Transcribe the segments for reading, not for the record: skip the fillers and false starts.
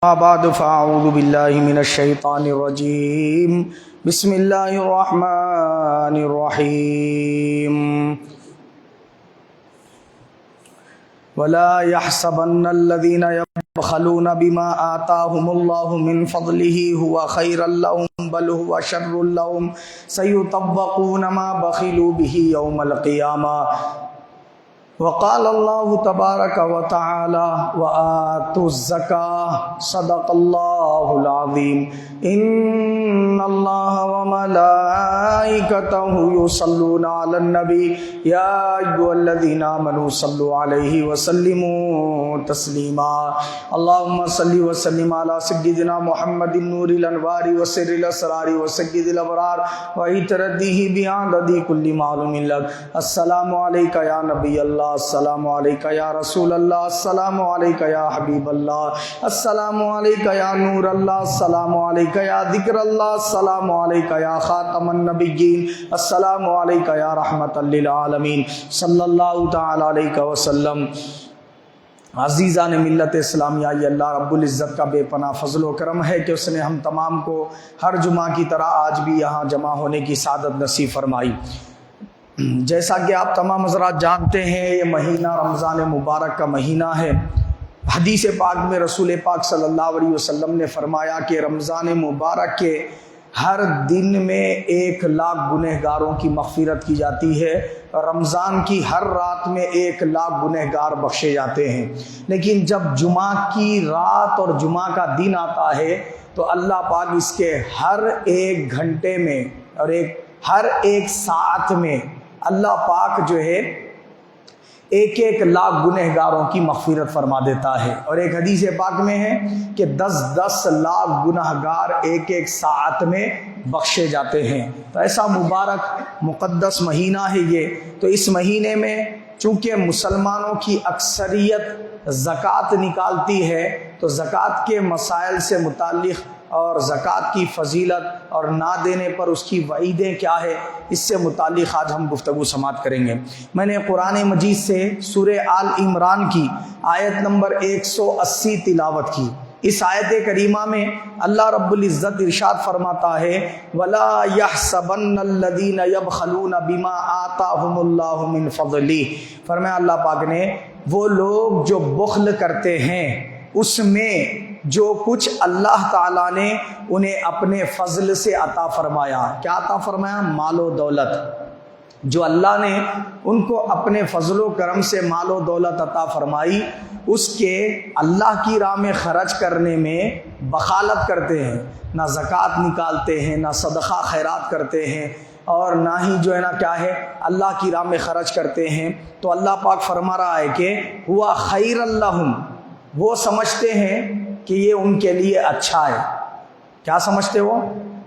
بعد فاعوذ باللہ من الشیطان الرجیم بسم اللہ الرحمن الرحیم ولا يحسبن الذين يبخلون بما آتاهم الله من فضله هو خيرا لهم بل هو شر لهم سيطوقون ما بخلوا به يوم القيامة وقال الله تبارك وتعالى وآتوا الزكاة صدق الله العظيم إن الله وملائكته يصلون على النبي يا أيها الذين آمنوا صلوا عليه وسلموا تسليما اللهم صل وسلم على سيدنا محمد نور الأنوار وسر الأسرار وسيد الأبرار وإترده بعدد كل معلوم لك السلام عليك يا نبي الله السلام علیکہ یا رسول اللہ السلام علیکہ یا حبیب اللہ السلام علیکہ یا نور اللہ السلام علیکہ یا ذکر اللہ السلام علیکہ یا خاتم النبیین السلام علیکہ یا رحمت للعالمین صلی اللہ تعالی علیہ وسلم۔ عزیزان ملت اسلامیہ، یہ اللہ رب العزت کا بے پناہ فضل و کرم ہے کہ اس نے ہم تمام کو ہر جمعہ کی طرح آج بھی یہاں جمع ہونے کی سعادت نصیب فرمائی۔ جیسا کہ آپ تمام حضرات جانتے ہیں، یہ مہینہ رمضان مبارک کا مہینہ ہے۔ حدیث پاک میں رسول پاک صلی اللہ علیہ وسلم نے فرمایا کہ رمضان مبارک کے ہر دن میں 1,00,000 گنہگاروں کی مغفرت کی جاتی ہے، اور رمضان کی ہر رات میں 1,00,000 گنہگار بخشے جاتے ہیں۔ لیکن جب جمعہ کی رات اور جمعہ کا دن آتا ہے تو اللہ پاک اس کے ہر ایک گھنٹے میں اور ہر ایک ساعت میں اللہ پاک جو ہے 1,00,000 گنہگاروں کی مغفرت فرما دیتا ہے۔ اور ایک حدیث پاک میں ہے کہ 10 لاکھ گنہگار ایک ایک ساعت میں بخشے جاتے ہیں۔ تو ایسا مبارک مقدس مہینہ ہے یہ۔ تو اس مہینے میں چونکہ مسلمانوں کی اکثریت زکوٰۃ نکالتی ہے، تو زکوٰۃ کے مسائل سے متعلق اور زکوٰۃ کی فضیلت اور نہ دینے پر اس کی وعیدیں کیا ہے، اس سے متعلق آج ہم گفتگو سماعت کریں گے۔ میں نے قرآن مجید سے سورہ آل عمران کی آیت نمبر 180 تلاوت کی۔ اس آیت کریمہ میں اللہ رب العزت ارشاد فرماتا ہے وَلَا يَحْسَبَنَّ الَّذِينَ يَبْخَلُونَ بِمَا آتَاهُمُ اللَّهُ مِنْ فَضْلِهِ، فرمایا اللہ پاک نے وہ لوگ جو بخل کرتے ہیں اس میں جو کچھ اللہ تعالیٰ نے انہیں اپنے فضل سے عطا فرمایا۔ کیا عطا فرمایا؟ مال و دولت۔ جو اللہ نے ان کو اپنے فضل و کرم سے مال و دولت عطا فرمائی، اس کے اللہ کی راہ میں خرچ کرنے میں بخالت کرتے ہیں، نہ زکوٰۃ نکالتے ہیں، نہ صدقہ خیرات کرتے ہیں، اور نہ ہی جو ہے نا کیا ہے اللہ کی راہ میں خرچ کرتے ہیں، تو اللہ پاک فرما رہا ہے کہ ہوا خیر لہم، وہ سمجھتے ہیں کہ یہ ان کے لیے اچھا ہے۔ کیا سمجھتے ہو؟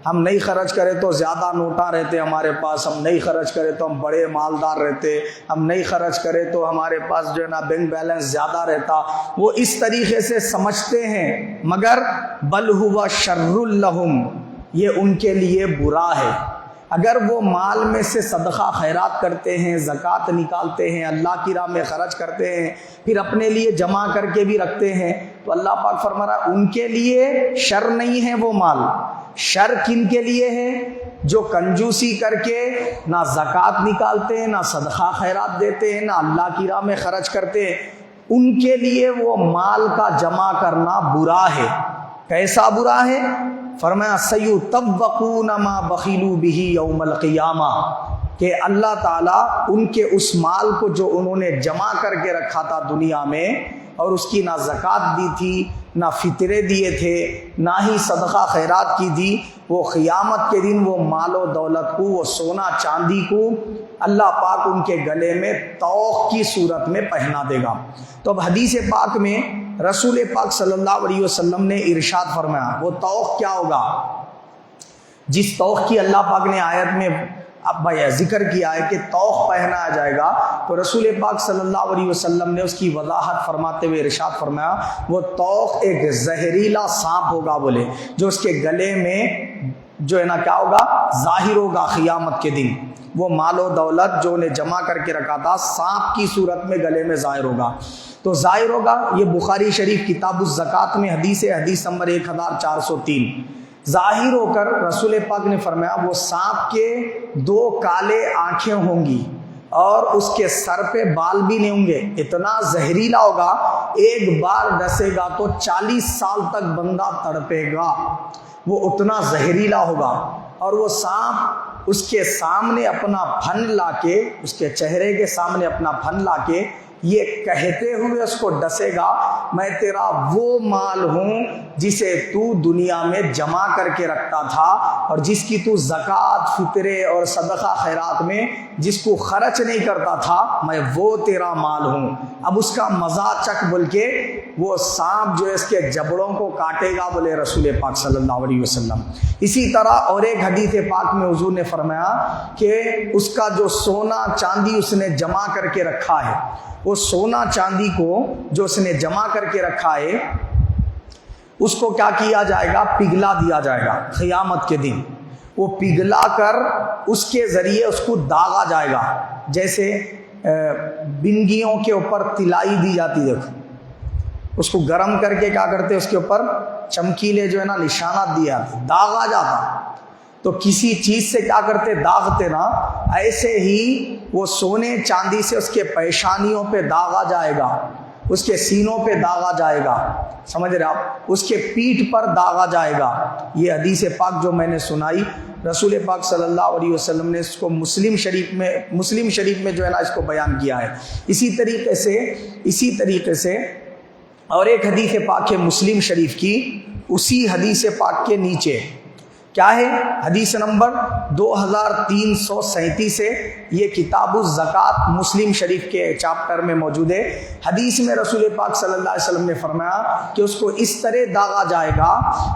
ہم نہیں خرچ کرے تو زیادہ نوٹاں رہتے ہمارے پاس، ہم نہیں خرچ کرے تو ہم بڑے مالدار رہتے، ہم نہیں خرچ کرے تو ہمارے پاس جو ہے نا بینک بیلنس زیادہ رہتا۔ وہ اس طریقے سے سمجھتے ہیں، مگر بل ہوا شر لہم، یہ ان کے لیے برا ہے۔ اگر وہ مال میں سے صدقہ خیرات کرتے ہیں، زکوٰۃ نکالتے ہیں، اللہ کی راہ میں خرچ کرتے ہیں، پھر اپنے لیے جمع کر کے بھی رکھتے ہیں، تو اللہ پاک فرما رہا ہے ان کے لیے شر نہیں ہے وہ مال۔ شر کن کے لیے ہے؟ جو کنجوسی کر کے نہ زکوٰۃ نکالتے ہیں، نہ صدقہ خیرات دیتے ہیں، نہ اللہ کی راہ میں خرچ کرتے ہیں، ان کے لیے وہ مال کا جمع کرنا برا ہے۔ کیسا برا ہے؟ فرمایا سیطوقون ما بخلوا به یوم القیامہ، کہ اللہ تعالیٰ ان کے اس مال کو جو انہوں نے جمع کر کے رکھا تھا دنیا میں، اور اس کی نہ زکوٰۃ دی تھی، نہ فطرے دیے تھے، نہ ہی صدقہ خیرات کی دی، وہ قیامت کے دن وہ مال و دولت کو، وہ سونا چاندی کو اللہ پاک ان کے گلے میں طوق کی صورت میں پہنا دے گا۔ تو اب حدیث پاک میں رسول پاک صلی اللہ علیہ وسلم نے ارشاد فرمایا وہ طوق کیا ہوگا؟ جس طوق کی اللہ پاک نے آیت میں اب ذکر کیا ہے کہ طوق پہنایا جائے گا، تو رسول پاک صلی اللہ علیہ وسلم نے اس کی وضاحت فرماتے ہوئے ارشاد فرمایا وہ طوق ایک زہریلا سانپ ہوگا، بولے جو اس کے گلے میں جو ہے نا کیا ہوگا؟ ظاہر ہوگا قیامت کے دن۔ وہ مال و دولت جو انہیں جمع کر کے رکھا تھا سانپ کی صورت میں گلے میں ظاہر ہوگا۔ تو ظاہر ہوگا، یہ بخاری شریف کتاب الزکوٰۃ میں حدیث ہے، حدیث نمبر 1403۔ ظاہر ہو کر رسول پاک نے فرمایا وہ سانپ کے 2 کالے آنکھیں ہوں گی اور اس کے سر پہ بال بھی نہیں ہوں گے، اتنا زہریلا ہوگا، ایک بار ڈسے گا تو 40 سال تک بندہ تڑپے گا، وہ اتنا زہریلا ہوگا۔ اور وہ سانپ اس کے سامنے اپنا پھن لا کے، اس کے چہرے کے سامنے اپنا پھن لا کے یہ کہتے ہوئے اس کو ڈسے گا، میں تیرا وہ مال ہوں جسے تو دنیا میں جمع کر کے رکھتا تھا اور جس کی تو زکوٰۃ، فطرے اور صدقہ خیرات میں جس کو خرچ نہیں کرتا تھا، میں وہ تیرا مال ہوں۔ اب اس کا مزہ چکھ بول کے وہ سانپ جو ہے اس کے جبڑوں کو کاٹے گا، بولے رسول پاک صلی اللہ علیہ وسلم۔ اسی طرح اور ایک حدیث پاک میں حضور نے فرمایا کہ اس کا جو سونا چاندی اس نے جمع کر کے رکھا ہے، وہ سونا چاندی کو جو اس نے جمع کر کے رکھا ہے اس کو کیا کیا جائے گا؟ پگھلا دیا جائے گا قیامت کے دن۔ وہ پگھلا کر اس کے ذریعے اس کو داغا جائے گا، جیسے بنگیوں کے اوپر تلائی دی جاتی ہے، اس کو گرم کر کے کیا کرتے، اس کے اوپر چمکیلے جو ہے نا نشانات دیے جاتے، داغا جاتا۔ تو کسی چیز سے کیا کرتے، داغتے نا، ایسے ہی وہ سونے چاندی سے اس کے پیشانیوں پہ داغا جائے گا، اس کے سینوں پہ داغا جائے گا، سمجھ رہے آپ، اس کے پیٹھ پر داغا جائے گا۔ یہ حدیث پاک جو میں نے سنائی، رسول پاک صلی اللہ علیہ وسلم نے اس کو مسلم شریف میں جو ہے نا اس کو بیان کیا ہے۔ اسی طریقے سے اور ایک حدیث پاک ہے مسلم شریف کی، اسی حدیث پاک کے نیچے کیا ہے؟ حدیث نمبر 2337 سے، یہ کتاب الزکوٰۃ مسلم شریف کے چیپٹر میں موجود ہے۔ حدیث میں رسول پاک صلی اللہ علیہ وسلم نے فرمایا کہ اس کو اس طرح داغا جائے گا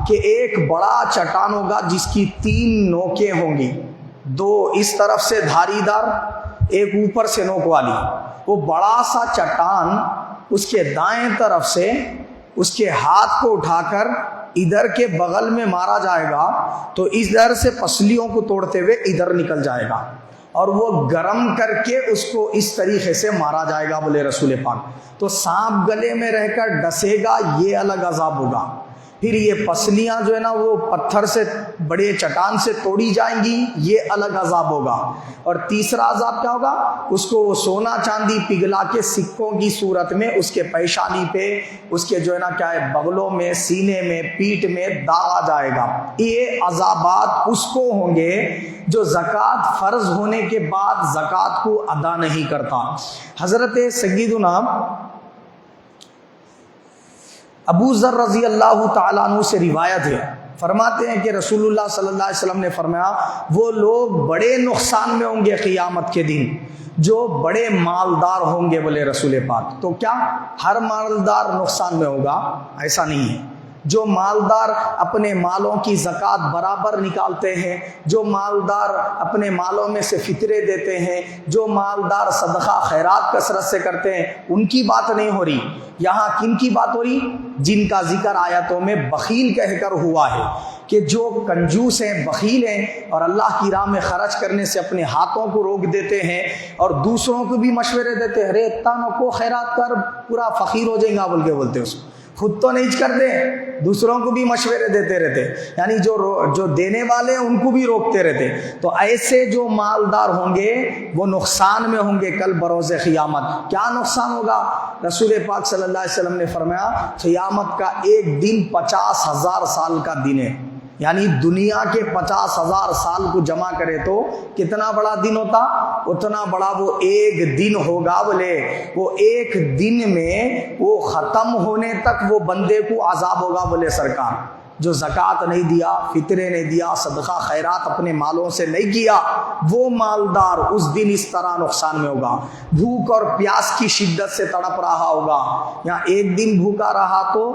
کہ ایک بڑا چٹان ہوگا جس کی 3 نوکیں ہوں گی، 2 اس طرف سے دھاری دار، ایک اوپر سے نوک والی۔ وہ بڑا سا چٹان اس کے دائیں طرف سے اس کے ہاتھ کو اٹھا کر ادھر کے بغل میں مارا جائے گا تو ادھر سے پسلیوں کو توڑتے ہوئے ادھر نکل جائے گا، اور وہ گرم کر کے اس کو اس طریقے سے مارا جائے گا، بولے رسول پاک۔ تو سانپ گلے میں رہ کر ڈسے گا، یہ الگ عذاب ہوگا۔ پھر یہ پسلیاں جو ہے نا وہ پتھر سے، بڑے چٹان سے توڑی جائیں گی، یہ الگ عذاب ہوگا۔ اور تیسرا عذاب کیا ہوگا؟ اس کو وہ سونا چاندی پگھلا کے سکوں کی صورت میں اس کے پیشانی پہ، اس کے جو ہے نا کیا ہے بغلوں میں، سینے میں، پیٹھ میں داغا جائے گا۔ یہ عذابات اس کو ہوں گے جو زکوٰۃ فرض ہونے کے بعد زکوٰۃ کو ادا نہیں کرتا۔ حضرت سیدنا ابو ذر رضی اللہ تعالیٰ عنہ سے روایت ہے، فرماتے ہیں کہ رسول اللہ صلی اللہ علیہ وسلم نے فرمایا وہ لوگ بڑے نقصان میں ہوں گے قیامت کے دن جو بڑے مالدار ہوں گے، بولے رسول پاک۔ تو کیا ہر مالدار نقصان میں ہوگا؟ ایسا نہیں ہے۔ جو مالدار اپنے مالوں کی زکوٰۃ برابر نکالتے ہیں، جو مالدار اپنے مالوں میں سے فطرے دیتے ہیں، جو مالدار صدقہ خیرات کثرت سے کرتے ہیں، ان کی بات نہیں ہو رہی۔ یہاں کن کی بات ہو رہی؟ جن کا ذکر آیتوں میں بخیل کہہ کر ہوا ہے، کہ جو کنجوس ہیں، بخیل ہیں، اور اللہ کی راہ میں خرچ کرنے سے اپنے ہاتھوں کو روک دیتے ہیں اور دوسروں کو بھی مشورے دیتے ہیں، ارے اتنا نہ کو خیرات کر، پورا فقیر ہو جائے گا بول کے بولتے اس کو، خود تو نہیں کرتے، دوسروں کو بھی مشورے دیتے رہتے، یعنی جو دینے والے ہیں ان کو بھی روکتے رہتے۔ تو ایسے جو مالدار ہوں گے وہ نقصان میں ہوں گے کل بروز قیامت۔ کیا نقصان ہوگا؟ رسول پاک صلی اللہ علیہ وسلم نے فرمایا قیامت کا ایک دن 50,000 سال کا دن ہے، یعنی دنیا کے 50,000 سال کو جمع کرے تو کتنا بڑا دن ہوتا؟ اتنا بڑا وہ ایک دن ہوگا، بولے وہ ایک دن میں وہ ختم ہونے تک وہ بندے کو عذاب ہوگا، بولے سرکار۔ جو زکوٰۃ نہیں دیا، فطرے نہیں دیا، صدقہ خیرات اپنے مالوں سے نہیں کیا، وہ مالدار اس دن اس طرح نقصان میں ہوگا، بھوک اور پیاس کی شدت سے تڑپ رہا ہوگا۔ یہاں ایک دن بھوکا رہا تو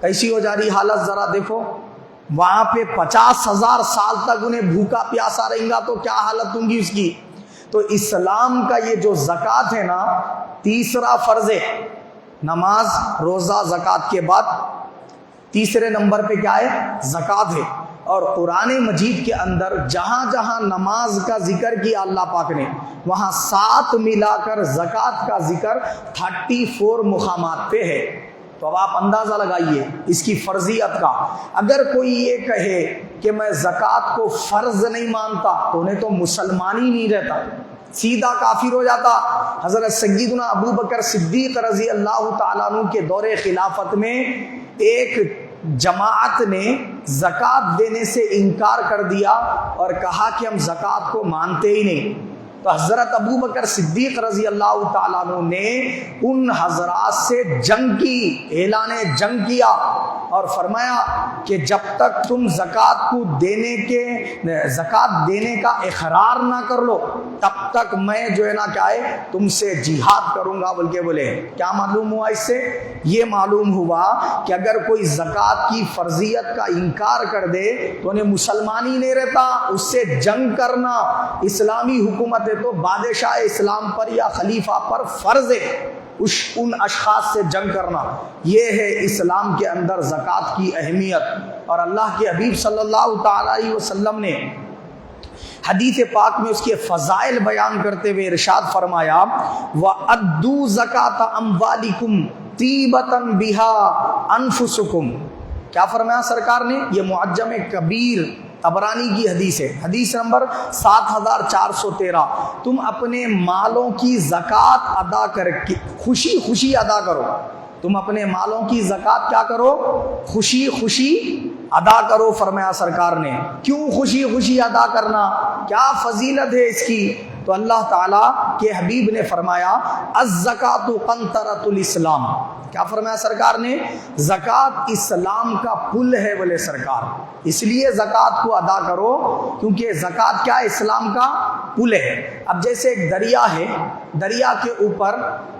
کیسی ہو جا رہی حالت ذرا دیکھو، وہاں پہ 50,000 سال تک انہیں بھوکا پیاسا رہیں گا تو کیا حالت ہوں گی اس کی۔ تو اسلام کا یہ جو زکوٰۃ ہے نا، تیسرا فرض ہے، نماز روزہ زکوٰۃ کے بعد تیسرے نمبر پہ کیا ہے؟ زکوٰۃ ہے۔ اور قرآن مجید کے اندر جہاں جہاں نماز کا ذکر کیا اللہ پاک نے، وہاں 7 ملا کر زکوٰۃ کا ذکر 34 مقامات پہ ہے۔ تو اب آپ اندازہ لگائیے اس کی فرضیت کا۔ اگر کوئی یہ کہے کہ میں زکوٰۃ کو فرض نہیں مانتا تو انہیں تو مسلمان ہی نہیں رہتا، سیدھا کافر ہو جاتا۔ حضرت سیدنا ابو بکر صدیق رضی اللہ تعالیٰ عنہ کے دور خلافت میں ایک جماعت نے زکوٰۃ دینے سے انکار کر دیا اور کہا کہ ہم زکوٰۃ کو مانتے ہی نہیں۔ تو حضرت ابو بکر صدیق رضی اللہ تعالیٰ عنہ نے ان حضرات سے جنگ کی، اعلان جنگ کیا اور فرمایا کہ جب تک تم زکوٰۃ دینے کا اقرار نہ کر لو تب تک میں جو ہے نا کیا ہے تم سے جہاد کروں گا۔ بلکہ بولے کیا معلوم ہوا اس سے؟ یہ معلوم ہوا کہ اگر کوئی زکوٰۃ کی فرضیت کا انکار کر دے تو انہیں مسلمان ہی نہیں رہتا، اس سے جنگ کرنا اسلامی حکومت ہے تو بادشاہ اسلام پر یا خلیفہ پر فرض ہے ان اشخاص سے جنگ کرنا۔ یہ ہے اسلام کے اندر زکوٰۃ کی اہمیت۔ اور اللہ کے حبیب صلی اللہ تعالی علیہ وسلم نے حدیث پاک میں اس کے فضائل بیان کرتے ہوئے ارشاد فرمایا وَأَدُّوا زَكَاةَ أَمْوَالِكُمْ طِيبَةً بِهَا أَنفُسُكُمْ۔ کیا فرمایا سرکار نے؟ یہ معجم کبیر طبرانی کی حدیث ہے، حدیث نمبر 7413۔ تم اپنے مالوں کی زکوٰۃ ادا کر کے خوشی خوشی ادا کرو۔ تم اپنے مالوں کی زکوٰۃ کیا کرو؟ خوشی خوشی ادا کرو فرمایا سرکار نے۔ کیوں خوشی خوشی ادا کرنا؟ کیا فضیلت ہے اس کی؟ تو اللہ تعالیٰ کے حبیب نے فرمایا الزکوٰۃ قنطرۃ الاسلام۔ کیا فرمایا سرکار نے؟ زکوٰۃ اسلام کا پل ہے بولے سرکار، اس لیے زکوٰۃ کو ادا کرو کیونکہ زکوٰۃ کیا ہے؟ اسلام کا پل ہے۔ اب جیسے ایک دریا ہے، دریا کے اوپر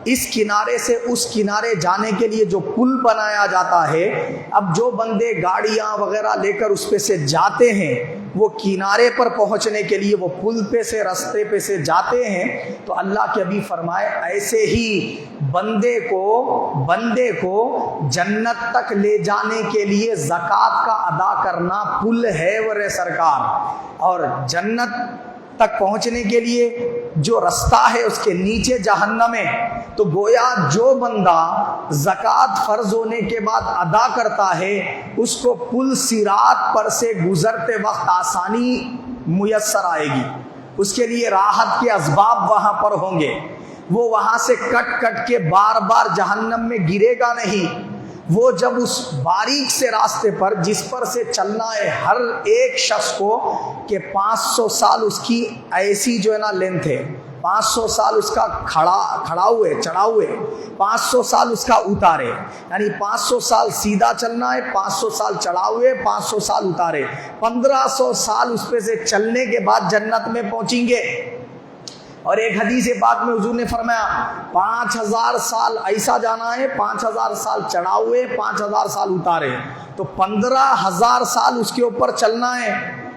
اس کنارے سے اس کنارے جانے کے لیے جو پل بنایا جاتا ہے، اب جو بندے گاڑیاں وغیرہ لے کر اس پہ سے جاتے ہیں وہ کنارے پر پہنچنے کے لیے وہ پل پہ سے رستے پہ سے جاتے ہیں۔ تو اللہ کے ابھی فرمائے ایسے ہی بندے کو جنت تک لے جانے کے لیے زکوٰۃ کا ادا کرنا پل ہے ورے سرکار۔ اور جنت تک پہنچنے کے لیے جو رستہ ہے اس کے نیچے جہنم ہے۔ تو گویا جو بندہ زکوٰۃ فرض ہونے کے بعد ادا کرتا ہے اس کو پل صراط پر سے گزرتے وقت آسانی میسر آئے گی، اس کے لیے راحت کے اسباب وہاں پر ہوں گے۔ وہ وہاں سے کٹ کے بار بار جہنم میں گرے گا نہیں۔ وہ جب اس باریک سے راستے پر جس پر سے چلنا ہے ہر ایک شخص کو کہ 500 سال اس کی ایسی جو ہے نا لینتھ ہے، 500 سال اس کا کھڑا ہوئے چڑھا ہوئے، 500 سال اس کا اتارے، یعنی 500 سال سیدھا چلنا ہے، 500 سال چڑھا ہوئے، 500 سال اتارے، 1500 سال اس پہ سے چلنے کے بعد جنت میں پہنچیں گے۔ اور ایک حدیث پاک میں حضور نے فرمایا 5000 سال ایسا جانا ہے، 5000 سال چڑھا ہوئے، 5000 سال اتارے، تو 15000 سال اس کے اوپر چلنا ہے۔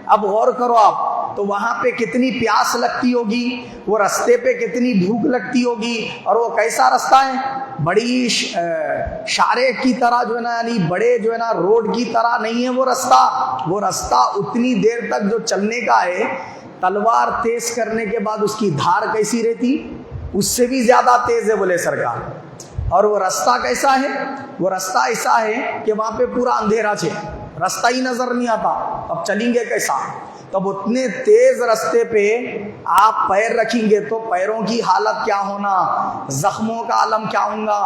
اب غور کرو آپ، تو وہاں پہ کتنی پیاس لگتی ہوگی، وہ رستے پہ کتنی بھوک لگتی ہوگی، اور وہ کیسا رستہ ہے؟ بڑی شارے کی طرح جو ہے نا، یعنی بڑے جو ہے نا روڈ کی طرح نہیں ہے وہ رستہ اتنی دیر تک جو چلنے کا ہے، تلوار تیز کرنے کے بعد اس کی دھار کیسی رہتی؟ اس سے بھی زیادہ تیز ہے بولے سرکار۔ اور وہ رستہ کیسا ہے؟ وہ رستہ ایسا ہے کہ وہاں پہ پورا اندھیرا رستہ ہی نظر نہیں آتا، اب چلیں گے کیسا؟ تب اتنے تیز رستے پہ آپ پیر رکھیں گے تو پیروں کی حالت کیا ہونا، زخموں کا عالم کیا ہوگا،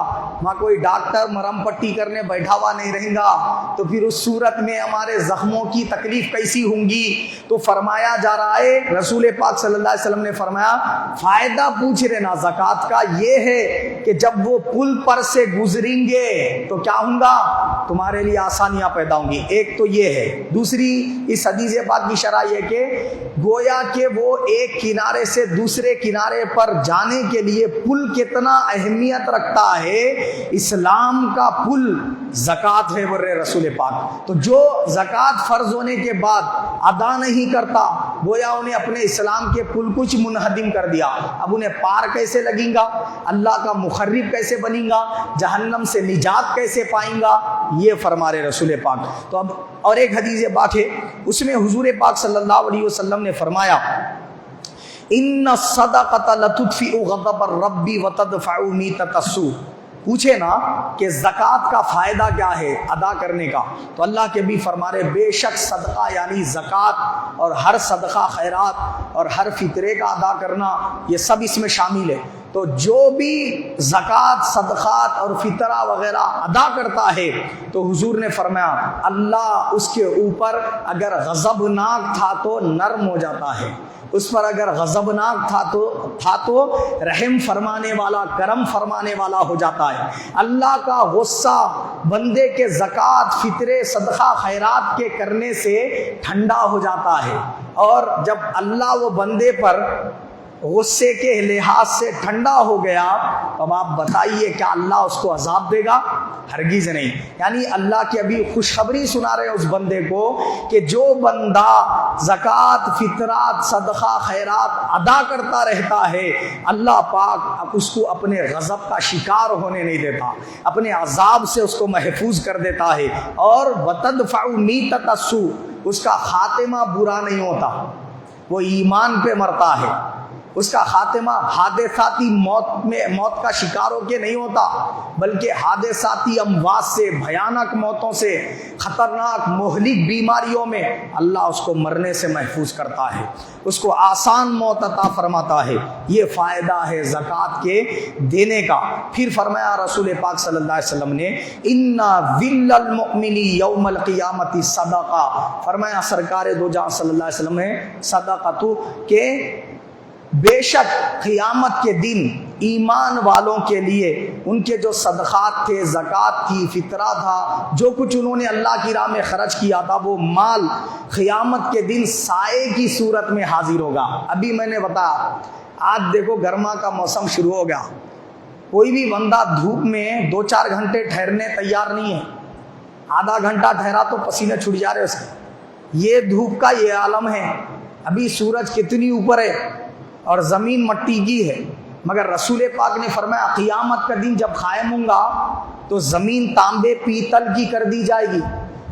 وہاں کوئی ڈاکٹر مرہم پٹی کرنے بیٹھا ہوا نہیں رہے گا، تو پھر اس صورت میں ہمارے زخموں کی تکلیف کیسی ہوں گی؟ تو فرمایا جا رہا ہے، رسول پاک صلی اللہ علیہ وسلم نے فرمایا فائدہ پوچھ رہے نا زکوٰۃ کا یہ ہے کہ جب وہ پل پر سے گزریں گے تو کیا ہوں گا؟ تمہارے لیے آسانیاں پیدا ہوں گی۔ ایک تو یہ ہے۔ دوسری اس حدیث پاک کی شرح یہ کہ گویا کہ وہ ایک کنارے سے دوسرے کنارے پر جانے کے لیے پل کتنا اہمیت رکھتا ہے۔ اسلام کا پل زکوٰۃ ہے بر رسول پاک۔ تو جو زکوٰۃ فرض ہونے کے بعد ادا نہیں کرتا گویا انہیں اپنے اسلام کے کل کچھ منہدم کر دیا۔ اب انہیں پار کیسے لگیں گا، اللہ کا مخرب کیسے بنیں گا، جہنم سے نجات کیسے پائیں گا، یہ فرما رہے رسول پاک۔ تو اب اور ایک حدیث پاک ہے، اس میں حضور پاک صلی اللہ علیہ وسلم نے فرمایا ان الصدقۃ لتطفئ غضب الرب وتدفع میتۃ السوء۔ پوچھے نا کہ زکوٰۃ کا فائدہ کیا ہے ادا کرنے کا، تو اللہ کے بھی فرما رہے بے شک صدقہ یعنی زکوٰۃ اور ہر صدقہ خیرات اور ہر فطرے کا ادا کرنا یہ سب اس میں شامل ہے۔ تو جو بھی زکوٰۃ صدقات اور فطرہ وغیرہ ادا کرتا ہے تو حضور نے فرمایا اللہ اس کے اوپر اگر غضبناک تھا تو نرم ہو جاتا ہے، اس پر اگر غضبناک تھا تو رحم فرمانے والا کرم فرمانے والا ہو جاتا ہے۔ اللہ کا غصہ بندے کے زکوٰۃ فطرے صدقہ خیرات کے کرنے سے ٹھنڈا ہو جاتا ہے، اور جب اللہ وہ بندے پر غصے کے لحاظ سے ٹھنڈا ہو گیا تو اب آپ بتائیے کیا اللہ اس کو عذاب دے گا؟ ہرگز نہیں۔ یعنی اللہ کی ابھی خوشخبری سنا رہے ہیں اس بندے کو کہ جو بندہ زکوٰۃ فطرات صدقہ خیرات ادا کرتا رہتا ہے اللہ پاک اس کو اپنے غضب کا شکار ہونے نہیں دیتا، اپنے عذاب سے اس کو محفوظ کر دیتا ہے، اور وتدفع میتۃ السوء اس کا خاتمہ برا نہیں ہوتا، وہ ایمان پہ مرتا ہے، اس کا خاتمہ حادثاتی موت کا شکار ہو کے نہیں ہوتا، بلکہ حادثاتی اموات سے، بھیانک موتوں سے، خطرناک مہلک بیماریوں میں اللہ اس کو مرنے سے محفوظ کرتا ہے، اس کو آسان موت عطا فرماتا ہے۔ یہ فائدہ ہے زکوٰۃ کے دینے کا۔ پھر فرمایا رسول پاک صلی اللہ علیہ وسلم نے ان ذل المؤمن یوم القیامت صدقہ، فرمایا سرکار دو جہاں صلی اللہ علیہ وسلم نے صدقۃ کہ بے شک قیامت کے دن ایمان والوں کے لیے ان کے جو صدقات تھے، زکوٰۃ تھی، فطرہ تھا، جو کچھ انہوں نے اللہ کی راہ میں خرچ کیا تھا وہ مال قیامت کے دن سائے کی صورت میں حاضر ہوگا۔ ابھی میں نے بتایا آج دیکھو گرما کا موسم شروع ہو گیا، کوئی بھی بندہ دھوپ میں 2-4 گھنٹے ٹھہرنے تیار نہیں ہے، آدھا گھنٹہ ٹھہرا تو پسینے چھوٹ جا رہے اس کے۔ یہ دھوپ کا یہ عالم ہے، ابھی سورج کتنی اوپر ہے اور زمین مٹی کی ہے، مگر رسول پاک نے فرمایا قیامت کا دن جب قائم ہوں گا تو زمین تانبے پیتل کی کر دی جائے گی،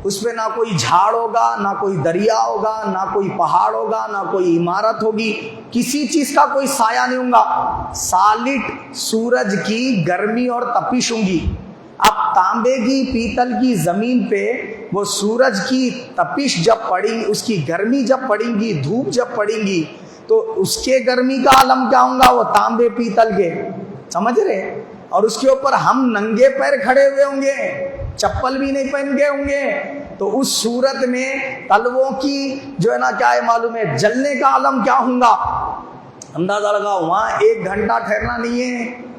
اس پہ نہ کوئی جھاڑ ہوگا، نہ کوئی دریا ہوگا، نہ کوئی پہاڑ ہوگا، نہ کوئی عمارت ہوگی، کسی چیز کا کوئی سایہ نہیں ہوگا، سالٹ سورج کی گرمی اور تپش ہوں گی۔ اب تانبے کی پیتل کی زمین پہ وہ سورج کی تپش جب پڑیں گی، اس کی گرمی جب پڑیں گی، دھوپ جب پڑیں گی تو اس کے گرمی کا عالم کیا ہوں گا، وہ تانبے پیتل کے، سمجھ رہے؟ اور اس کے اوپر ہم ننگے پیر کھڑے ہوئے ہوں گے، چپل بھی نہیں پہن کے ہوں گے، تو اس صورت میں تلووں کی جو ہے نا کیا ہے معلوم ہے جلنے کا عالم کیا ہوں گا، اندازہ لگا۔ وہاں 1 گھنٹہ ٹھہرنا نہیں ہے،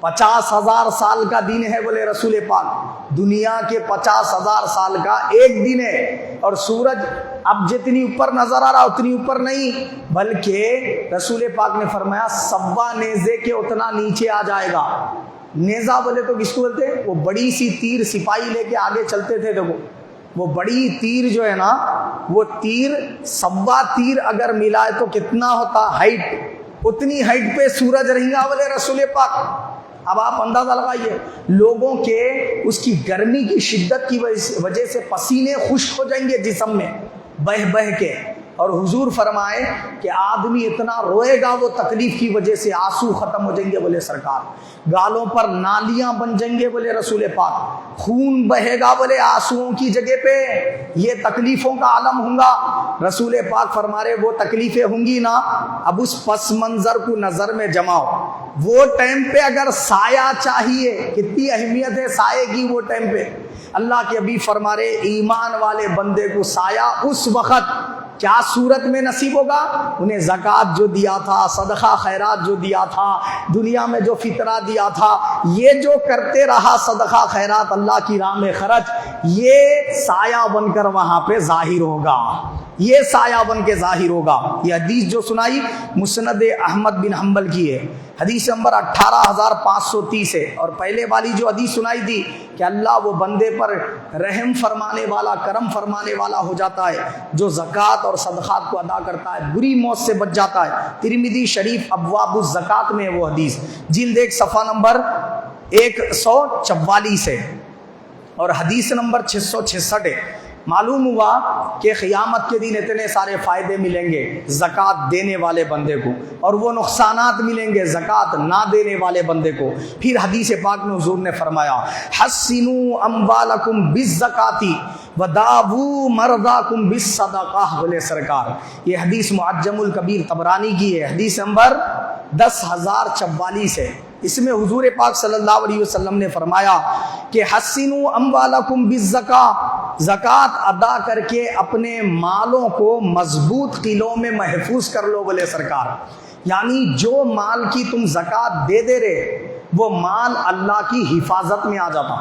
50,000 سال کا دن ہے بولے رسول پاک، دنیا کے 50,000 سال کا ایک دن ہے، اور سورج اب جتنی اوپر نظر آ رہا اتنی اوپر نہیں، بلکہ رسول پاک نے فرمایا 1.25 نیزے کے اتنا نیچے آ جائے گا۔ نیزہ بولے تو کس کو بولتے ہیں؟ وہ بڑی سی تیر سپاہی لے کے آگے چلتے تھے، دیکھو وہ بڑی تیر جو ہے نا، وہ تیر 1.25 تیر اگر ملائے تو کتنا ہوتا ہائٹ، اتنی ہائٹ پہ سورج رہیں گا بولے رسول پاک۔ اب آپ اندازہ لگائیے، لوگوں کے اس کی گرمی کی شدت کی وجہ سے پسینے خشک ہو جائیں گے جسم میں بہہ بہہ کے، اور حضور فرمائے کہ آدمی اتنا روئے گا وہ تکلیف کی وجہ سے، آنسو ختم ہو جائیں گے بولے سرکار، گالوں پر نالیاں بن جائیں گے بولے رسول پاک، خون بہے گا بولے آنسوؤں کی جگہ پہ، یہ تکلیفوں کا عالم ہوں گا۔ رسول پاک فرما رہے وہ تکلیفیں ہوں گی نا، اب اس پس منظر کو نظر میں جماؤ، وہ ٹائم پہ اگر سایہ چاہیے، کتنی اہمیت ہے سائے کی وہ ٹائم پہ، اللہ کے ابھی فرما رہے ایمان والے بندے کو سایہ اس وقت کیا صورت میں نصیب ہوگا؟ انہیں زکوٰۃ جو دیا تھا، صدقہ خیرات جو دیا تھا، دنیا میں جو فطرہ دیا تھا، یہ جو کرتے رہا صدقہ خیرات اللہ کی راہ میں خرچ، یہ سایہ بن کر وہاں پہ ظاہر ہوگا، یہ سایہ بن کے ظاہر ہوگا۔ یہ حدیث جو سنائی مسند احمد بن حنبل کی ہے، حدیث نمبر 18530 ہے. اور پہلے والی جو حدیث سنائی تھی کہ اللہ وہ بندے پر رحم فرمانے والا، کرم فرمانے والا ہو جاتا ہے جو زکوٰۃ اور صدقات کو ادا کرتا ہے، بری موت سے بچ جاتا ہے. ترمذی شریف ابواب الزکوٰۃ میں وہ حدیث، جلد 1 صفحہ نمبر 144 ہے. اور حدیث نمبر 666 ہے. معلوم ہوا کہ قیامت کے دن اتنے سارے فائدے ملیں گے زکوٰۃ دینے والے بندے کو، اور وہ نقصانات ملیں گے زکوٰۃ نہ دینے والے بندے کو. پھر حدیث پاک میں حضور نے فرمایا حسنوا اموالکم بالزکاۃ وداووا مرضاکم بالصدقہ. بولے سرکار، یہ حدیث معجم الکبیر طبرانی کی ہے، حدیث نمبر 10044 ہے. اس میں حضور پاک صلی اللہ علیہ وسلم نے فرمایا کہ حسنوا اموالکم بالزکاۃ، زکوٰۃ ادا کر کے اپنے مالوں کو مضبوط قلعوں میں محفوظ کر لو. بولے سرکار، یعنی جو مال کی تم زکوٰۃ دے رہے وہ مال اللہ کی حفاظت میں آ جاتا.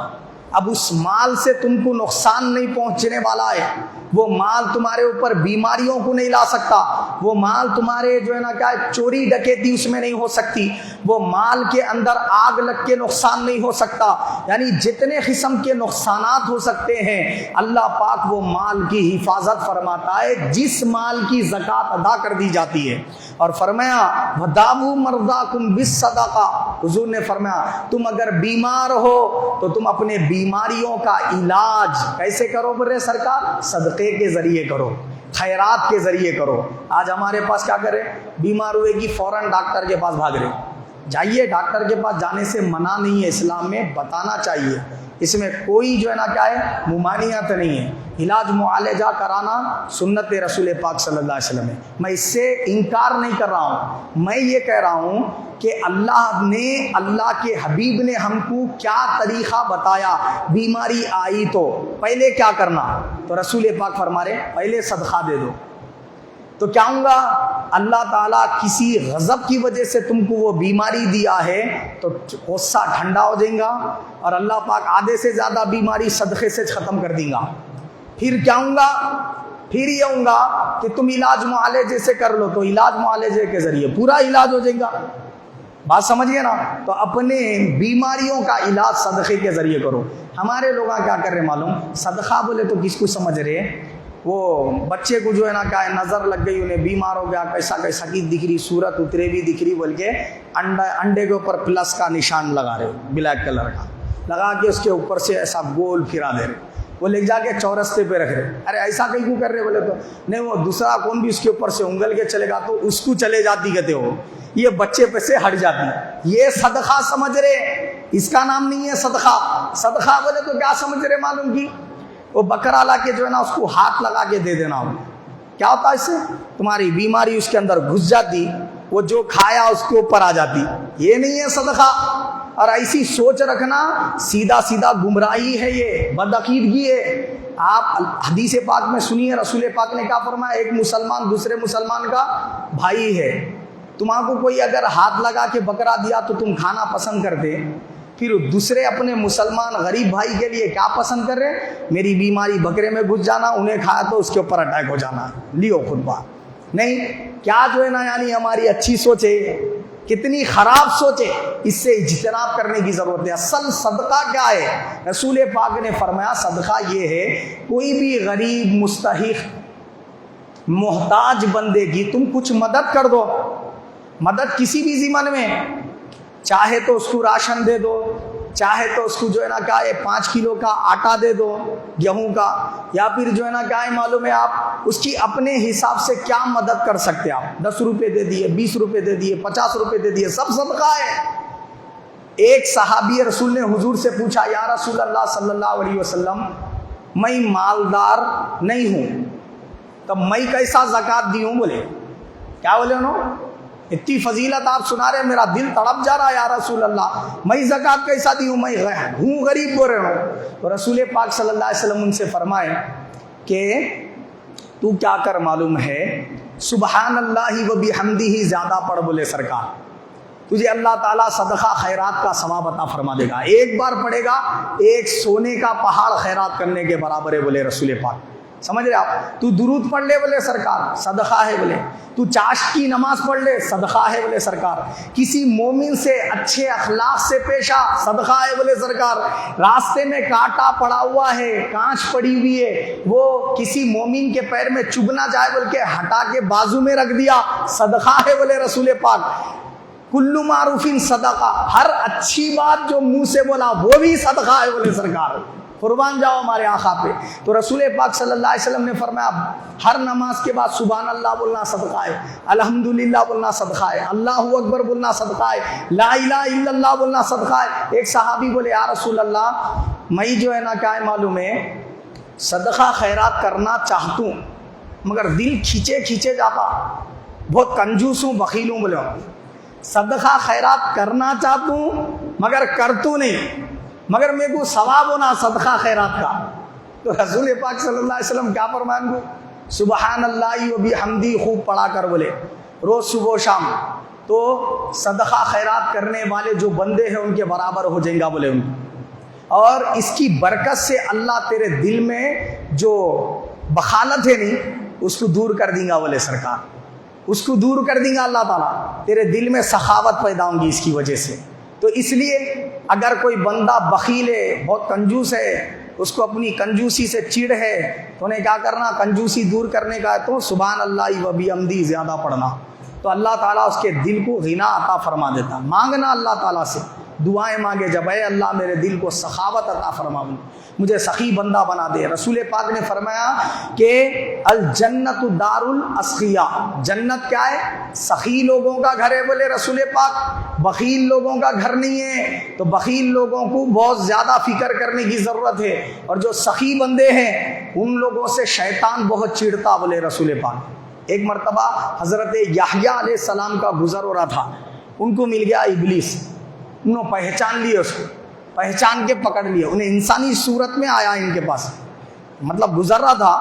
اب اس مال سے تم کو نقصان نہیں پہنچنے والا ہے، وہ مال تمہارے اوپر بیماریوں کو نہیں لا سکتا، وہ مال تمہارے جو ہے نا کیا چوری ڈکیتی اس میں نہیں ہو سکتی، وہ مال کے اندر آگ لگ کے نقصان نہیں ہو سکتا. یعنی جتنے قسم کے نقصانات ہو سکتے ہیں اللہ پاک وہ مال کی حفاظت فرماتا ہے جس مال کی زکوٰۃ ادا کر دی جاتی ہے. اور فرمایا وَدَاوُوا مَرْضَاكُمْ بِالصَّدَقَةِ، حضور نے فرمایا تم اگر بیمار ہو تو تم اپنے بیماریوں کا علاج کیسے کرو؟ برے سرکار، صدقے کے ذریعے کرو، خیرات کے ذریعے کرو. آج ہمارے پاس کیا کرے؟ بیمار ہوئے گی فوراً ڈاکٹر کے پاس بھاگ رہے. جائیے، ڈاکٹر کے پاس جانے سے منع نہیں ہے، اسلام میں بتانا چاہیے، اس میں کوئی جو ہے نا کیا ہے ممانعت نہیں ہے. علاج معالجہ کرانا سنت رسول پاک صلی اللہ علیہ وسلم ہے. میں اس سے انکار نہیں کر رہا ہوں، میں یہ کہہ رہا ہوں کہ اللہ کے حبیب نے ہم کو کیا طریقہ بتایا. بیماری آئی تو پہلے کیا کرنا؟ تو رسول پاک فرما رہے پہلے صدقہ دے دو. تو کیا ہوگا؟ اللہ تعالیٰ کسی غضب کی وجہ سے تم کو وہ بیماری دیا ہے تو غصہ ٹھنڈا ہو جائے گا، اور اللہ پاک آدھے سے زیادہ بیماری صدقے سے ختم کر دیں گا. پھر کیا ہوگا؟ پھر یہ ہوگا کہ تم علاج معالجے سے کر لو تو علاج معالجے کے ذریعے پورا علاج ہو جائے گا. بات سمجھ گئے نا؟ تو اپنے بیماریوں کا علاج صدقے کے ذریعے کرو. ہمارے لوگ کیا کر رہے معلوم؟ صدقہ بولے تو کس کو سمجھ رہے؟ وہ بچے کو جو ہے نا کیا نظر لگ گئی، انہیں بیمار ہو گیا، کیسا کیسا کی دکھ رہی، صورت اترے بھی دکھ رہی بول کے انڈے کے اوپر پلس کا نشان لگا رہے، بلیک کلر کا لگا کے اس کے اوپر سے ایسا گول پھرا دے رہے، وہ لے جا کے چورستے پہ رکھ رہے. ارے ایسا کہیں کیوں کر رہے بولے تو نہیں، وہ دوسرا کون بھی اس کے اوپر سے انگل کے چلے گا تو اس کو چلے جاتی کہتے ہو، یہ بچے پہ سے ہٹ جاتی. یہ صدقہ سمجھ رہے، اس کا نام نہیں ہے صدقہ. صدقہ بولے تو کیا سمجھ رہے معلوم کی؟ وہ بکرا لا کے جو ہے نا اس کو ہاتھ لگا کے دے دینا ہو. کیا ہوتا ہے اس سے؟ تمہاری بیماری اس کے اندر گھس جاتی، وہ جو کھایا اس کے اوپر آ جاتی. یہ نہیں ہے صدقہ. اور ایسی سوچ رکھنا سیدھا سیدھا گمراہی ہے، یہ بدعقیدگی ہے. آپ حدیث پاک میں سنیے رسول پاک نے کیا فرمایا؟ ایک مسلمان دوسرے مسلمان کا بھائی ہے. تمہارے کو کوئی اگر ہاتھ لگا کے بکرا دیا تو تم کھانا پسند کرتے، پھر دوسرے اپنے مسلمان غریب بھائی کے لیے کیا پسند کر رہے؟ میری بیماری بکرے میں گھس جانا، انہیں کھایا تو اس کے اوپر اٹیک ہو جانا، لیو خود بات نہیں. کیا جو ہے نا یعنی ہماری اچھی سوچ ہے، کتنی خراب سوچ ہے، اس سے اجتناب کرنے کی ضرورت ہے. اصل صدقہ کیا ہے؟ رسول پاک نے فرمایا صدقہ یہ ہے کوئی بھی غریب مستحق محتاج بندے کی تم کچھ مدد کر دو. مدد کسی بھی ضمن میں، چاہے تو اس کو راشن دے دو، چاہے تو اس کو جو ہے نا کیا ہے 5 کلو کا آٹا دے دو گیہوں کا، یا پھر جو ہے نا کیا ہے معلوم ہے آپ اس کی اپنے حساب سے کیا مدد کر سکتے. آپ 10 روپے دے دیے، 20 روپے دے دیے، 50 روپے دے دیے، سب صدقہ ہے. ایک صحابی رسول نے حضور سے پوچھا یا رسول اللہ صلی اللہ علیہ وسلم میں مالدار نہیں ہوں تو میں کیسا زکوٰۃ دی ہوں؟ بولے کیا بولے انہوں؟ اتنی فضیلت آپ سنا رہے، میرا دل تڑپ جا رہا ہے یا رسول اللہ، میں زکوٰۃ کیسا دی ہوں؟ میں ہوں غریب بول رہے ہوں. تو رسول پاک صلی اللہ علیہ وسلم ان سے فرمائے کہ تو کیا کر معلوم ہے، سبحان اللہ و بحمدہ زیادہ پڑھ. بولے سرکار تجھے اللہ تعالیٰ صدقہ خیرات کا ثواب عطا فرما دے گا. ایک بار پڑھے گا ایک سونے کا پہاڑ خیرات کرنے کے برابر ہے. بولے رسول پاک سمجھ رہے آپ؟ تو درود پڑھ لے بولے سرکار صدقہ ہے بولے، تو چاشت کی نماز پڑھ لے صدقہ ہے بولے سرکار، کسی مومن سے اچھے اخلاق سے پیش آ صدقہ ہے بولے سرکار، راستے میں کانٹا پڑا ہوا ہے، کانچ پڑی ہوئی ہے، وہ کسی مومن کے پیر میں چبھ نہ جائے بول کے ہٹا کے بازو میں رکھ دیا، صدقہ ہے بولے رسول پاک۔ کلو معروفین صدقہ، ہر اچھی بات جو منہ سے بولا وہ بھی صدقہ ہے بولے سرکار۔ قربان جاؤ ہمارے آقا پہ۔ تو رسول پاک صلی اللہ علیہ وسلم نے فرمایا ہر نماز کے بعد سبحان اللہ بولنا صدقہ ہے، الحمدللہ بولنا صدقہ ہے، اللہ اکبر بولنا صدقہ ہے، لا الہ الا اللہ بولنا صدقہ ہے۔ ایک صحابی بولے یا رسول اللہ میں جو ہے نا کیا ہے معلوم ہے، صدقہ خیرات کرنا چاہتا ہوں مگر دل کھینچے جاتا، بہت کنجوس ہوں بخیل ہوں، بولے صدقہ خیرات کرنا چاہتا ہوں مگر کرتوں نہیں، مگر میرے کو ثواب ہونا صدقہ خیرات کا۔ تو رسول پاک صلی اللہ علیہ وسلم کیا فرمائیں گے؟ سبحان اللہ و بحمدی خوب پڑھا کر بولے روز صبح و شام، تو صدقہ خیرات کرنے والے جو بندے ہیں ان کے برابر ہو جائیں گا بولے ان، اور اس کی برکت سے اللہ تیرے دل میں جو بخالت ہے نہیں اس کو دور کر دیں گا بولے سرکار، اس کو دور کر دیں گا اللہ تعالیٰ، تیرے دل میں سخاوت پیدا ہوں گی اس کی وجہ سے۔ تو اس لیے اگر کوئی بندہ بخیل ہے، بہت کنجوس ہے، اس کو اپنی کنجوسی سے چڑ ہے، تو انہیں کیا کرنا؟ کنجوسی دور کرنے کا ہے تو سبحان اللہ و بحمدی زیادہ پڑھنا، تو اللہ تعالیٰ اس کے دل کو غنا عطا فرما دیتا۔ مانگنا اللہ تعالیٰ سے، دعائیں مانگے جب اے اللہ میرے دل کو سخاوت عطا فرما، مجھے سخی بندہ بنا دے۔ رسول پاک نے فرمایا کہ الجنت دار الاسخیاء، جنت کیا ہے؟ سخی لوگوں کا گھر ہے بولے رسول پاک، بخیل لوگوں کا گھر نہیں ہے۔ تو بخیل لوگوں کو بہت زیادہ فکر کرنے کی ضرورت ہے، اور جو سخی بندے ہیں ان لوگوں سے شیطان بہت چڑھتا بولے رسول پاک۔ ایک مرتبہ حضرت یحییٰ علیہ السلام کا گزر ہو رہا تھا، ان کو مل گیا ابلیس، انہوں نے پہچان لیے، اس کو پہچان کے پکڑ لیے، انہیں انسانی صورت میں آیا ان کے پاس، مطلب گزر رہا تھا،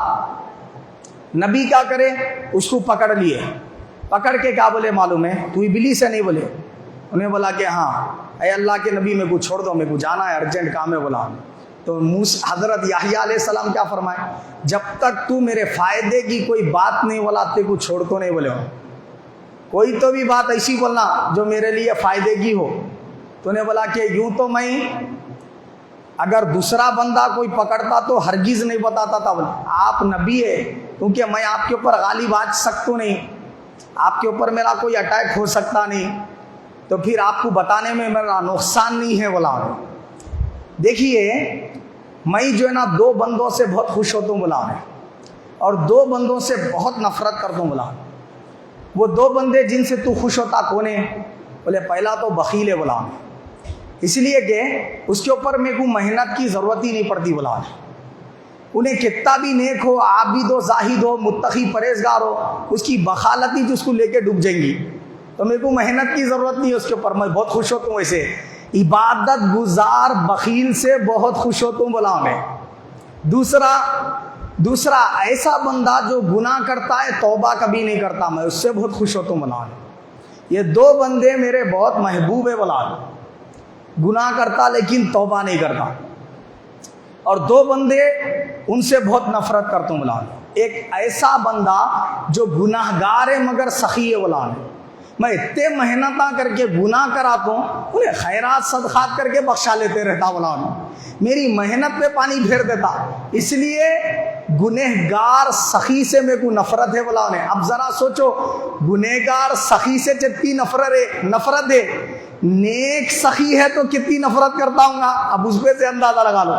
نبی کیا کرے اس کو پکڑ لیے، پکڑ کے کیا بولے معلوم ہے؟ تو ابلیس ہے نہیں بولے، انہیں بولا کہ ہاں اے اللہ کے نبی میرے کو چھوڑ دو، میرے کو جانا ہے، ارجنٹ کام ہے بولا۔ تو حضرت یحییٰ علیہ السلام کیا فرمائے؟ جب تک تو میرے فائدے کی کوئی بات نہیں بولا تے کو چھوڑ تو نہیں بولے، کوئی تو بھی بات ایسی بولنا جو میرے لیے فائدے کی ہو۔ تو نے بولا کہ یوں تو میں اگر دوسرا بندہ کوئی پکڑتا تو ہرگز نہیں بتاتا تھا، بولے آپ نبی ہے، کیونکہ میں آپ کے اوپر غالب آ سکتا نہیں، آپ کے اوپر میرا کوئی اٹیک ہو سکتا نہیں، تو پھر آپ کو بتانے میں میرا نقصان نہیں ہے بولا۔ دیکھیے میں جو ہے نا دو بندوں سے بہت خوش ہوتا ہوں بولا، اور دو بندوں سے بہت نفرت کرتا ہوں بولا۔ وہ دو بندے جن سے تو خوش ہوتا کون ہے؟ بولے پہلا تو بخیل ہے بولا، اس لیے کہ اس کے اوپر میرے کو محنت کی ضرورت ہی نہیں پڑتی بولا، انہیں کتنا بھی نیک ہو، عابد ہو، زاہد ہو، متقی پرہیزگار ہو، اس کی بخالت ہی جس کو لے کے ڈوب جائیں گی، تو میرے کو محنت کی ضرورت نہیں ہے اس کے اوپر، میں بہت خوش ہوتا ہوں ایسے۔ عبادت گزار بخیل سے بہت خوش ہوتا ہوں بولا میں۔ دوسرا ایسا بندہ جو گناہ کرتا ہے توبہ کبھی نہیں کرتا، میں اس سے بہت خوش ہوتا ہوں بولا۔ یہ دو بندے میرے بہت محبوب ہے بولا، گناہ کرتا لیکن توبہ نہیں کرتا، اور دو بندے ان سے بہت نفرت کرتا ہوں بولا۔ ایک ایسا بندہ جو گناہ گار ہے مگر سخی ہے بولا، میں اتنے محنت کر کے گناہ کراتا ہوں، انہیں خیرات صدقات کر کے بخشا لیتے رہتا بولا، میری محنت پہ پانی پھیر دیتا، اس لیے گنہگار سخی سے میرے کو نفرت ہے بولا۔ اب ذرا سوچو، گنہگار سخی سے جتنی نفرت ہے، نیک سخی ہے تو کتنی نفرت کرتا ہوں گا، اب اس پہ سے اندازہ لگا لو۔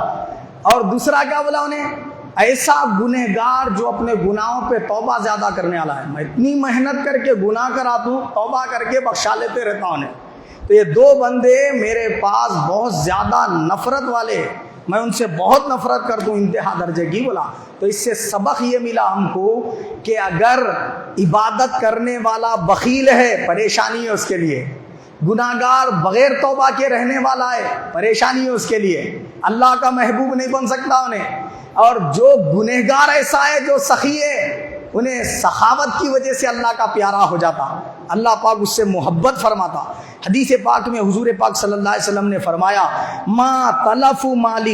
اور دوسرا کیا بولا انہیں؟ ایسا گنہگار جو اپنے گناہوں پہ توبہ زیادہ کرنے والا ہے، میں اتنی محنت کر کے گناہ کراتا ہوں، توبہ کر کے بخشا لیتے رہتا ہوں انہیں۔ تو یہ دو بندے میرے پاس بہت زیادہ نفرت والے، میں ان سے بہت نفرت کرتا ہوں انتہا درجے کی بولا۔ تو اس سے سبق یہ ملا ہم کو کہ اگر عبادت کرنے والا بخیل ہے پریشانی ہے اس کے لیے، گناہگار بغیر توبہ کے رہنے والا ہے پریشانی ہے اس کے لیے، اللہ کا محبوب نہیں بن سکتا انہیں۔ اور جو گنہگار ایسا ہے جو سخی ہے، انہیں سخاوت کی وجہ سے اللہ کا پیارا ہو جاتا۔ اللہ پاک اس سے محبت فرماتا۔ حدیث پاک میں حضور پاک صلی اللہ علیہ وسلم نے فرمایا ما تلف مال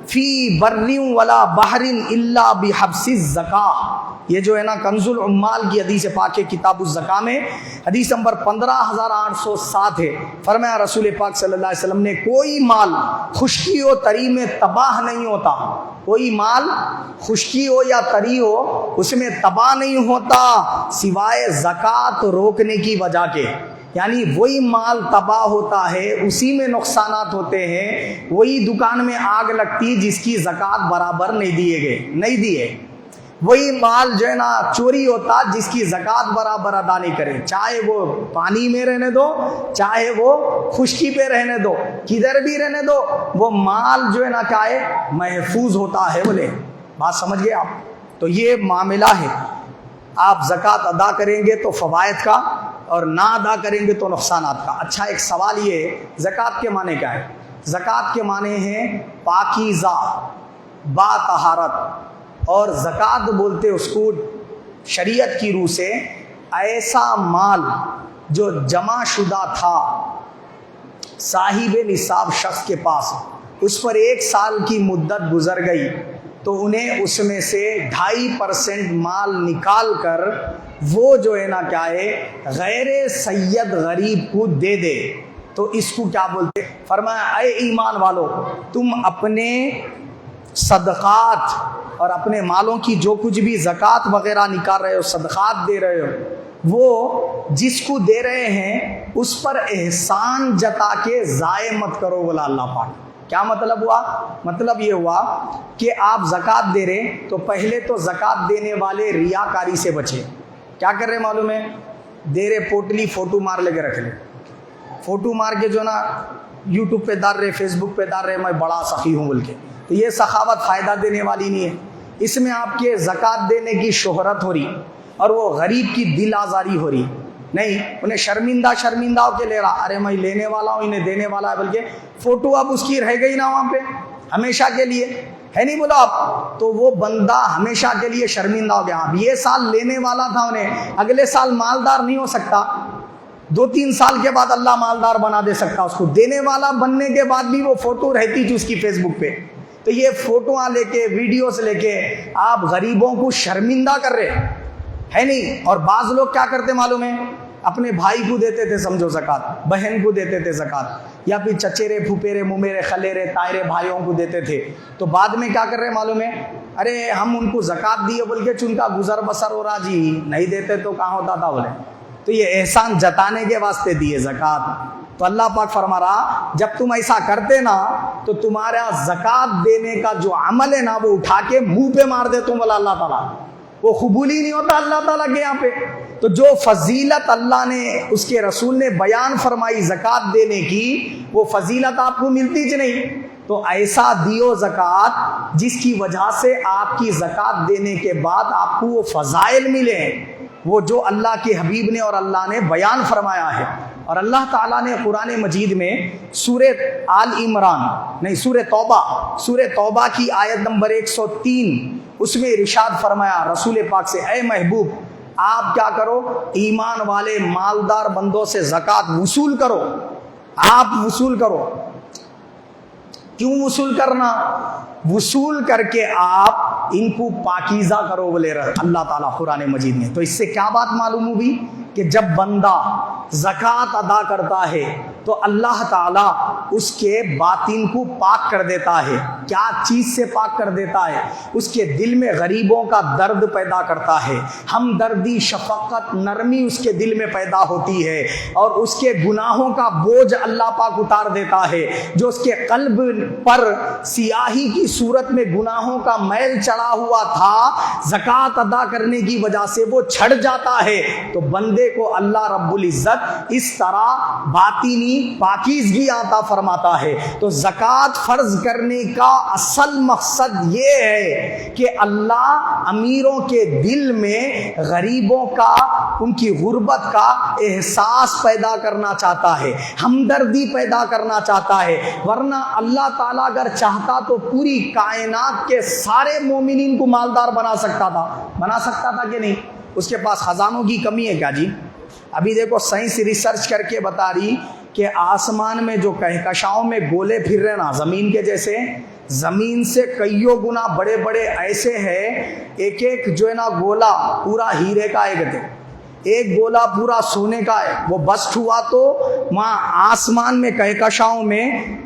فی بر ولا بحر الا بحبس الزکاۃ۔ یہ جو ہے نا کنز العمال کی حدیث پاک ہے کتاب الزکاۃ میں، حدیث نمبر 15807 ہے۔ فرمایا رسول پاک صلی اللہ علیہ وسلم نے کوئی مال خشکی و تری میں تباہ نہیں ہوتا، کوئی مال خشکی ہو یا تری ہو اس میں تباہ نہیں ہوتا سوائے زکوٰۃ روکنے کی وجہ کے۔ یعنی وہی مال تباہ ہوتا ہے، اسی میں نقصانات ہوتے ہیں، وہی دکان میں آگ لگتی جس کی زکوٰۃ برابر نہیں دیے، وہی مال جو ہے نا چوری ہوتا جس کی زکوٰۃ برابر ادا نہیں کرے، چاہے وہ پانی میں رہنے دو چاہے وہ خشکی پہ رہنے دو، کدھر بھی رہنے دو، وہ مال جو ہے نا کیا ہے محفوظ ہوتا ہے۔ بولے بات سمجھ گئے آپ؟ تو یہ معاملہ ہے، آپ زکوٰۃ ادا کریں گے تو فوائد کا اور نہ ادا کریں گے تو نقصانات کا۔ اچھا ایک سوال یہ ہے، زکوٰۃ کے معنی کیا ہے؟ زکوٰۃ کے معنی ہیں پاکیزہ، با طہارت، اور زکوٰۃ بولتے اس کو شریعت کی روح سے ایسا مال جو جمع شدہ تھا صاحب نصاب شخص کے پاس، اس پر 1 سال کی مدت گزر گئی تو انہیں اس میں سے 2.5% مال نکال کر وہ جو ہے نا کیا ہے غیر سید غریب کو دے دے، تو اس کو کیا بولتے؟ فرمایا اے ایمان والو، تم اپنے صدقات اور اپنے مالوں کی جو کچھ بھی زکوٰۃ وغیرہ نکال رہے ہو، صدقات دے رہے ہو، وہ جس کو دے رہے ہیں اس پر احسان جتا کے ضائع مت کرو، بولا اللہ پاک۔ کیا مطلب ہوا؟ مطلب یہ ہوا کہ آپ زکوٰۃ دے رہے تو پہلے تو زکوٰۃ دینے والے ریاکاری سے بچے۔ کیا کر رہے معلوم ہے؟ دے رہے پوٹلی فوٹو مار لے کے رکھ لے، فوٹو مار کے جو نا یوٹیوب پہ ڈال رہے، فیس بک پہ ڈال رہے میں بڑا سخی ہوں بول کے، تو یہ سخاوت فائدہ دینے والی نہیں ہے۔ اس میں آپ کے زکوٰۃ دینے کی شہرت ہو رہی اور وہ غریب کی دل آزاری ہو رہی، نہیں انہیں شرمندہ ہو کے لے رہا، ارے میں لینے والا ہوں انہیں دینے والا ہے، بلکہ فوٹو اب اس کی رہ گئی نا وہاں پہ ہمیشہ کے لیے، ہے نہیں بولا آپ، تو وہ بندہ ہمیشہ کے لیے شرمندہ ہو گیا۔ اب یہ سال لینے والا تھا انہیں، اگلے سال مالدار نہیں ہو سکتا، 2-3 سال کے بعد اللہ مالدار بنا دے سکتا اس کو، دینے والا بننے کے بعد بھی وہ فوٹو رہتی تھی اس کی فیس بک پہ۔ تو یہ فوٹوਆਂ لے کے ویڈیوز لے کے آپ غریبوں کو شرمندہ کر رہے ہے نہیں۔ اور بعض لوگ کیا کرتے معلوم ہے؟ اپنے بھائی کو دیتے تھے سمجھو زکوٰۃ، بہن کو دیتے تھے زکوٰۃ، یا پھر چچیرے پھوپھیرے ممیرے خلیرے تائرے بھائیوں کو دیتے تھے، تو بعد میں کیا کر رہے معلوم ہے؟ ارے ہم ان کو زکوٰۃ دیے بول کے ان کا گزر بسر ہو رہا جی، نہیں دیتے تو کہاں ہوتا تھا بولے۔ تو یہ احسان جتانے کے واسطے دیے زکوٰۃ۔ تو اللہ پاک فرما رہا جب تم ایسا کرتے نا تو تمہارا زکوٰۃ دینے کا جو عمل ہے نا وہ اٹھا کے منہ پہ مار دے تم، بولا اللہ تعالیٰ، وہ قبول ہی نہیں ہوتا اللہ تعالیٰ کے یہاں پہ۔ تو جو فضیلت اللہ نے اس کے رسول نے بیان فرمائی زکوٰۃ دینے کی، وہ فضیلت آپ کو ملتی کہ نہیں؟ تو ایسا دیو زکوٰۃ جس کی وجہ سے آپ کی زکوٰۃ دینے کے بعد آپ کو وہ فضائل ملے، وہ جو اللہ کے حبیب نے اور اللہ نے بیان فرمایا ہے۔ اور اللہ تعالیٰ نے قرآن مجید میں سورہ سورہ توبہ کی آیت نمبر 103 اس میں ارشاد فرمایا رسول پاک سے، اے محبوب آپ کیا کرو، ایمان والے مالدار بندوں سے زکوٰۃ وصول کرو، آپ وصول کرو۔ کیوں وصول کرنا؟ وصول کر کے آپ ان کو پاکیزہ کرو بولے اللہ تعالیٰ قرآن مجید میں۔ تو اس سے کیا بات معلوم ہوئی کہ جب بندہ زکوٰۃ ادا کرتا ہے تو اللہ تعالیٰ اس کے باطن کو پاک کر دیتا ہے۔ کیا چیز سے پاک کر دیتا ہے؟ اس کے دل میں غریبوں کا درد پیدا کرتا ہے، ہمدردی، شفقت، نرمی اس کے دل میں پیدا ہوتی ہے، اور اس کے گناہوں کا بوجھ اللہ پاک اتار دیتا ہے۔ جو اس کے قلب پر سیاہی کی صورت میں گناہوں کا میل چڑھا ہوا تھا، زکوٰۃ ادا کرنے کی وجہ سے وہ چھڑ جاتا ہے۔ تو بندے کو اللہ رب العزت اس طرح باطنی پاکیزگی عطا فرماتا ہے۔ تو زکوٰۃ فرض کرنے کا اصل مقصد یہ ہے کہ اللہ امیروں کے دل میں غریبوں کا، ان کی غربت کا احساس پیدا کرنا چاہتا ہے، ہمدردی پیدا کرنا چاہتا ہے۔ ورنہ اللہ تعالیٰ اگر چاہتا تو پوری کائنات کے سارے مومنین کو مالدار بنا سکتا تھا کہ نہیں؟ اس کے پاس خزانوں کی کمی ہے کیا جی؟ ابھی دیکھو سائنس ریسرچ کر کے بتا رہی کہ آسمان میں جو کہکشاؤں میں گولے پھر رہے نا زمین کے جیسے، زمین سے کئیوں گنا بڑے بڑے ایسے ہیں، ایک ایک جو ہے نا گولا پورا ہیرے کا ہے، کہتے ایک گولا پورا سونے کا ہے، وہ بسٹ ہوا تو وہاں آسمان میں کہکشاؤں میں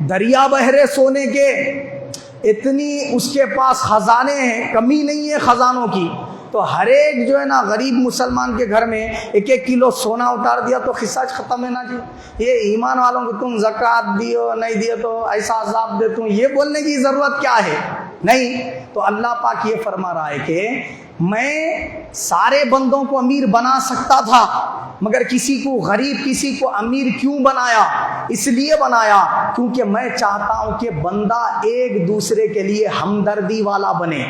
دریا بہ رہے سونے کے، اتنی اس کے پاس خزانے ہیں، کمی نہیں ہے خزانوں کی۔ تو ہر ایک جو ہے نا غریب مسلمان کے گھر میں ایک ایک کلو سونا اتار دیا تو خصاج ختم ہے نا جی۔ یہ ایمان والوں کو تم زکوٰۃ دیو نہیں دیو تو ایسا عذاب دے تم، یہ بولنے کی ضرورت کیا ہے؟ نہیں۔ تو اللہ پاک یہ فرما رہا ہے کہ میں سارے بندوں کو امیر بنا سکتا تھا، مگر کسی کو غریب کسی کو امیر کیوں بنایا؟ اس لیے بنایا کیونکہ میں چاہتا ہوں کہ بندہ ایک دوسرے کے لیے ہمدردی والا بنے،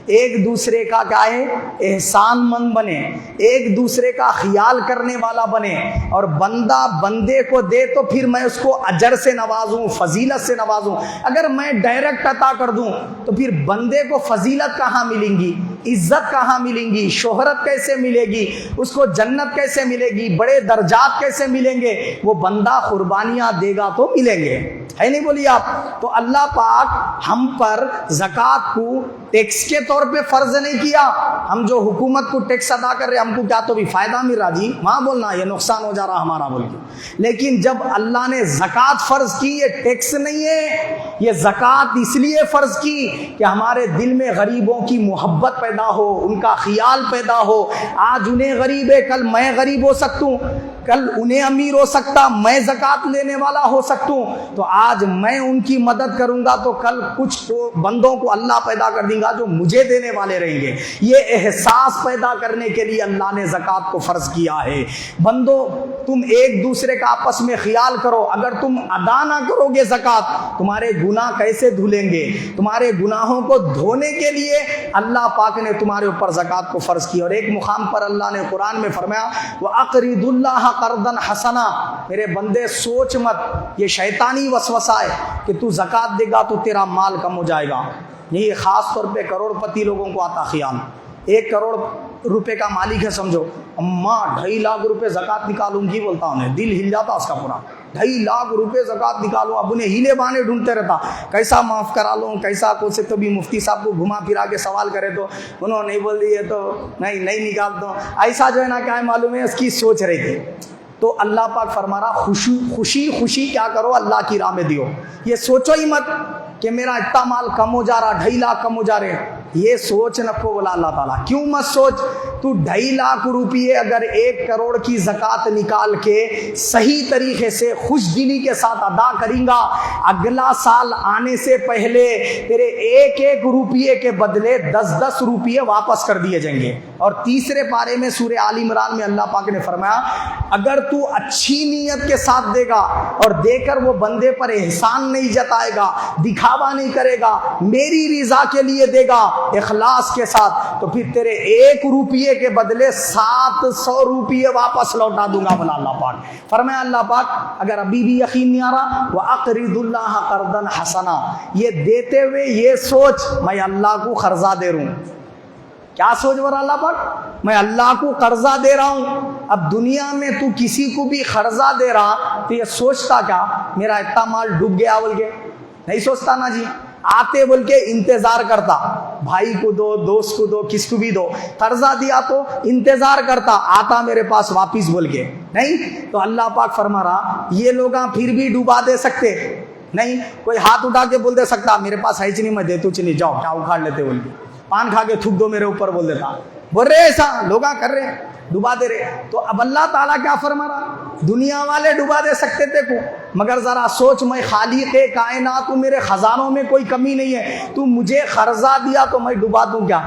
ایک دوسرے کا کیا ہے احسان مند بنے، ایک دوسرے کا خیال کرنے والا بنے، اور بندہ بندے کو دے تو پھر میں اس کو اجر سے نوازوں، فضیلت سے نوازوں۔ اگر میں ڈائریکٹ عطا کر دوں تو پھر بندے کو فضیلت کہاں ملیں گی، عزت کہاں ملیں گی، شہرت کیسے ملے گی، اس کو جنت کیسے ملے گی، بڑے درجات کیسے ملیں گے؟ وہ بندہ قربانیاں دے گا تو ملیں گے، ہے نہیں بولیے آپ؟ تو اللہ پاک ہم پر زکوٰۃ کو ٹیکس کے طور پہ فرض نہیں کیا۔ ہم جو حکومت کو ٹیکس ادا کر رہے ہیں، ہم کو کیا تو بھی فائدہ مل رہا جی، وہاں بولنا یہ نقصان ہو جا رہا ہمارا بول کے۔ لیکن جب اللہ نے زکوٰۃ فرض کی، یہ ٹیکس نہیں ہے، یہ زکوٰۃ اس لیے فرض کی کہ ہمارے دل میں غریبوں کی محبت پیدا ہو، ان کا خیال پیدا ہو۔ آج انہیں غریب ہے، کل میں غریب ہو سکتا ہوں، کل انہیں امیر ہو سکتا، میں زکوٰۃ لینے والا ہو سکتا ہوں۔ تو آج میں ان کی مدد کروں گا تو کل کچھ بندوں کو اللہ پیدا کر دیں گا جو مجھے دینے والے رہیں گے۔ یہ احساس پیدا کرنے کے لیے اللہ نے زکوٰۃ کو فرض کیا ہے۔ بندو تم ایک دوسرے کا آپس میں خیال کرو، اگر تم ادا نہ کرو گے زکوٰۃ، تمہارے گناہ کیسے دھلیں گے؟ تمہارے گناہوں کو دھونے کے لیے اللہ پاک نے تمہارے اوپر زکوٰۃ کو فرض کیا۔ اور ایک مقام پر اللہ نے قرآن میں فرمایا وَأَقْرِضُوا اللَّهَ قَرْضًا حَسَنًا، میرے بندے سوچ مت، یہ شیطانی وسوسہ ہے کہ تو زکوٰۃ دے گا تو تیرا مال کم ہو جائے گا۔ یہ خاص طور پہ کروڑ پتی لوگوں کو آتا خیال، 1 کروڑ روپے کا مالک ہے سمجھو، اماں 2.5 لاکھ روپے زکوٰۃ نکالوں گی بولتا انہیں، دل ہل جاتا اس کا پورا، 2.5 لاکھ روپے زکوٰۃ نکالو۔ اب انہیں ہیلے بہانے ڈھونڈتے رہتا، کیسا معاف کرا لوں، کیسا کو سے تو بھی مفتی صاحب کو گھما پھرا کے سوال کرے تو انہوں نے بول دیے تو نہیں نکالتا ہوں، ایسا جو ہے نا کیا ہے معلوم ہے اس کی سوچ رہی تھی۔ تو اللہ پاک فرما رہا خوشی کیا کرو، اللہ کی راہ میں دیو۔ یہ سوچو ہی مت کہ میرا اتنا مال کم ہو جا رہا، 2.5 لاکھ کم ہو جا رہے، یہ سوچ نہ کو بولا اللہ تعالیٰ۔ کیوں مت سوچ؟ تو 2.5 لاکھ روپیے اگر 1 کروڑ کی زکوٰۃ نکال کے صحیح طریقے سے خوش دلی کے ساتھ ادا کریں گا، اگلا سال آنے سے پہلے تیرے 1 روپیے کے بدلے 10 روپیے واپس کر دیے جائیں گے۔ اور تیسرے پارے میں سورہ آل عمران میں اللہ پاک نے فرمایا اگر تو اچھی نیت کے ساتھ دے گا اور دے کر وہ بندے پر احسان نہیں جتائے گا، دکھاوا نہیں کرے گا، میری رضا کے لیے دے گا اخلاص کے ساتھ، تو پھر تیرے 1 روپیے کے بدلے 700 روپیے واپس لوٹا دوں گا بولا اللہ پاک۔ فرمایا اللہ پاک اگر ابھی بھی یقین نہیں آ رہا وَأَقْرِضُوا اللَّهَ قَرْضًا حَسَنًا، یہ دیتے ہوئے یہ سوچ میں اللہ کو قرضہ دے رہا ہوں۔ کیا سوچ برا اللہ پاک؟ میں اللہ کو قرضہ دے رہا ہوں۔ اب دنیا میں تو کسی کو بھی قرضہ دے رہا تو یہ سوچتا کیا میرا اتنا مال ڈوب گیا بول کے؟ نہیں سوچتا نا جی، آتے بول کے انتظار کرتا، بھائی کو دو، دوست کو دو، کس کو بھی دو، قرضہ دیا تو انتظار کرتا آتا میرے پاس واپس بول کے، نہیں؟ تو اللہ پاک فرما رہا یہ لوگ پھر بھی ڈوبا دے سکتے نہیں، کوئی ہاتھ اٹھا کے بول دے سکتا میرے پاس ہے چنی میں دے تو چنی، جاؤ کیا اکھاڑ لیتے بول کے، پان کھا کے تھوک دو میرے اوپر بول دیتا، بول رہے ایسا لوگاں کر رہے ڈبا دے رہے۔ تو اب اللہ تعالیٰ کیا فرما رہا دنیا والے ڈبا دے سکتے تھے کو، مگر ذرا سوچ میں خالق کائنات ہوں، میرے خزانوں میں کوئی کمی نہیں ہے، تو مجھے قرضہ دیا تو میں ڈبا دوں کیا؟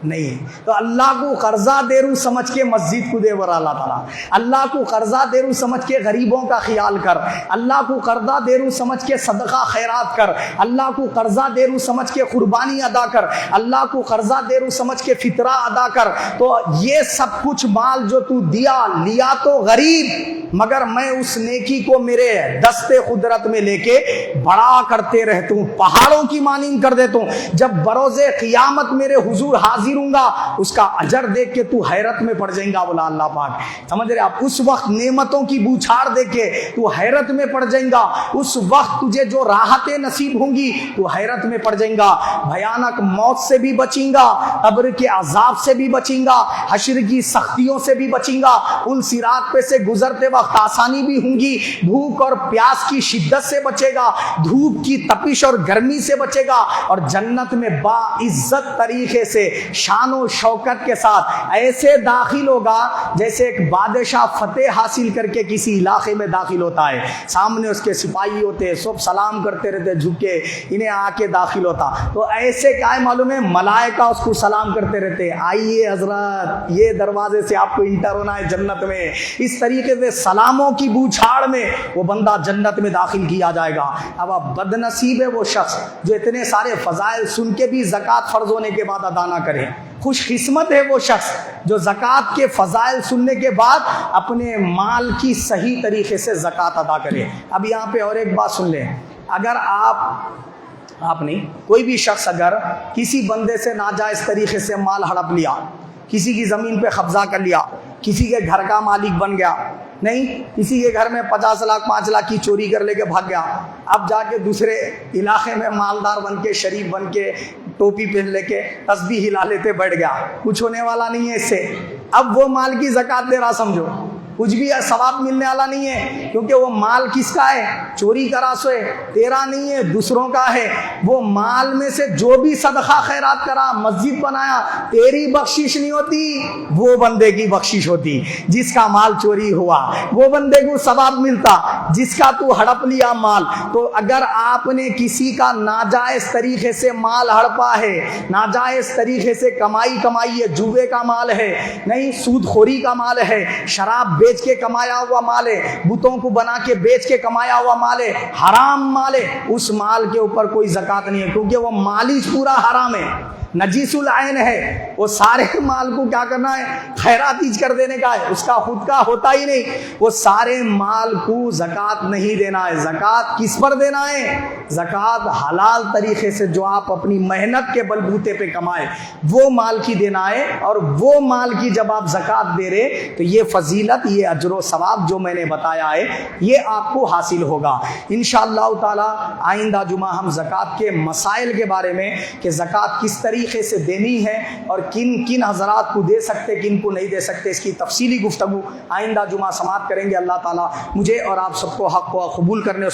نہیں۔ تو اللہ کو قرضہ دے رہوں سمجھ کے مسجد کو دے برا اللہ تعالیٰ، اللہ کو قرضہ دے رہوں سمجھ کے غریبوں کا خیال کر، اللہ کو قرضہ دے رہوں سمجھ کے صدقہ خیرات کر، اللہ کو قرضہ دے رہوں سمجھ کے قربانی ادا کر، اللہ کو قرضہ دے رہوں سمجھ کے فطرہ ادا کر۔ تو یہ سب کچھ مال جو تو لیا تو غریب، مگر میں اس نیکی کو میرے دستے قدرت میں لے کے بڑا کرتے رہتا ہوں، پہاڑوں کی مانند کر دیتا ہوں۔ جب بروز قیامت میرے حضور حاضر حاضر ہوں گا اس کا اجر دیکھ کے تو حیرت میں پڑ جائیں گا، بولا اللہ پاک، سمجھ رہے آپ؟ اس وقت نعمتوں کی بوچھار دیکھ کے تو حیرت میں پڑ جائیں گا، اس وقت تجھے جو راحتیں نصیب ہوں گی تو حیرت میں پڑ جائیں گا، بھیانک موت سے بھی بچیں گا، قبر کے عذاب سے بھی بچیں گا، حشر کی سختیوں سے بھی بچیں گا، پل صراط پہ سے گزرتے وقت آسانی بھی ہوں گی، بھوک اور پیاس کی شدت سے بچے گا، دھوپ کی تپش اور گرمی سے بچے گا، اور جنت میں با عزت طریقے سے شان و شوکت کے ساتھ ایسے داخل ہوگا جیسے ایک بادشاہ فتح حاصل کر کے کسی علاقے میں داخل ہوتا ہے، سامنے اس کے سپاہی ہوتے، سب سلام کرتے رہتے جھک کے، انہیں آ کے داخل ہوتا، تو ایسے کیا ہے معلوم ہے، ملائکہ اس کو سلام کرتے رہتے، آئیے حضرت یہ دروازے سے آپ کو انٹر ہونا ہے جنت میں، اس طریقے سے سلاموں کی بوچھاڑ میں وہ بندہ جنت میں داخل کیا جائے گا۔ اب بد نصیب ہے وہ شخص جو اتنے سارے فضائل سن کے بھی زکوٰۃ فرض ہونے کے بعد ادا نہ کرے، خوش قسمت ہے وہ شخص جو زکوٰۃ کے فضائل سننے کے بعد اپنے مال کی صحیح طریقے سے زکوٰۃ ادا کرے۔ اب یہاں پہ اور ایک بات سن لیں، اگر آپ نہیں، کوئی بھی شخص اگر کسی بندے سے ناجائز طریقے سے مال ہڑپ لیا، کسی کی زمین پہ قبضہ کر لیا، کسی کے گھر کا مالک بن گیا، نہیں کسی کے گھر میں 50 لاکھ 5 لاکھ کی چوری کر لے کے بھاگ گیا، اب جا کے دوسرے علاقے میں مالدار بن کے، شریف بن کے، ٹوپی پہن لے کے تسبیح ہلا لیتے بیٹھ گیا، کچھ ہونے والا نہیں ہے اس سے، اب وہ مال کی زکوٰۃ دے رہا سمجھو، کچھ بھی ثواب ملنے والا نہیں ہے، کیونکہ وہ مال کس کا ہے؟ چوری کرا سو ہے، تیرا نہیں ہے، دوسروں کا ہے، وہ مال میں سے جو بھی صدقہ خیرات کرا، مسجد بنایا، تیری بخشش نہیں ہوتی، وہ بندے کی بخشش ہوتی، جس کا مال چوری ہوا وہ بندے کو ثواب ملتا، جس کا تو ہڑپ لیا مال۔ تو اگر آپ نے کسی کا ناجائز طریقے سے مال ہڑپا ہے، ناجائز طریقے سے کمائی ہے، جوے کا مال ہے، نہیں سود خوری کا مال ہے، شراب بیچ کے کمایا ہوا مال ہے، بتوں کو بنا کے بیچ کے کمایا ہوا مال ہے، حرام مال ہے، اس مال کے اوپر کوئی زکوٰۃ نہیں ہے، کیونکہ وہ مال ہی پورا حرام ہے، نجیس العین ہے، وہ سارے مال کو کیا کرنا ہے؟ خیرات کر دینے کا ہے، اس کا خود کا ہوتا ہی نہیں، وہ سارے مال کو زکوٰۃ نہیں دینا ہے۔ زکوٰۃ کس پر دینا ہے؟ زکوٰۃ حلال طریقے سے جو آپ اپنی محنت کے بل بوتے پہ کمائے وہ مال کی دینا ہے، اور وہ مال کی جب آپ زکوٰۃ دے رہے تو یہ فضیلت، یہ اجر و ثواب جو میں نے بتایا ہے یہ آپ کو حاصل ہوگا انشاءاللہ تعالی۔ آئندہ جمعہ ہم زکوٰۃ کے مسائل کے بارے میں کہ زکوٰۃ کس طریقے سے دینی ہے اور کن کن حضرات کو دے سکتے کن کو نہیں دے سکتے، اس کی تفصیلی گفتگو آئندہ جمعہ سماعت کریں گے۔ اللہ تعالیٰ مجھے اور آپ سب کو حق کو قبول کرنے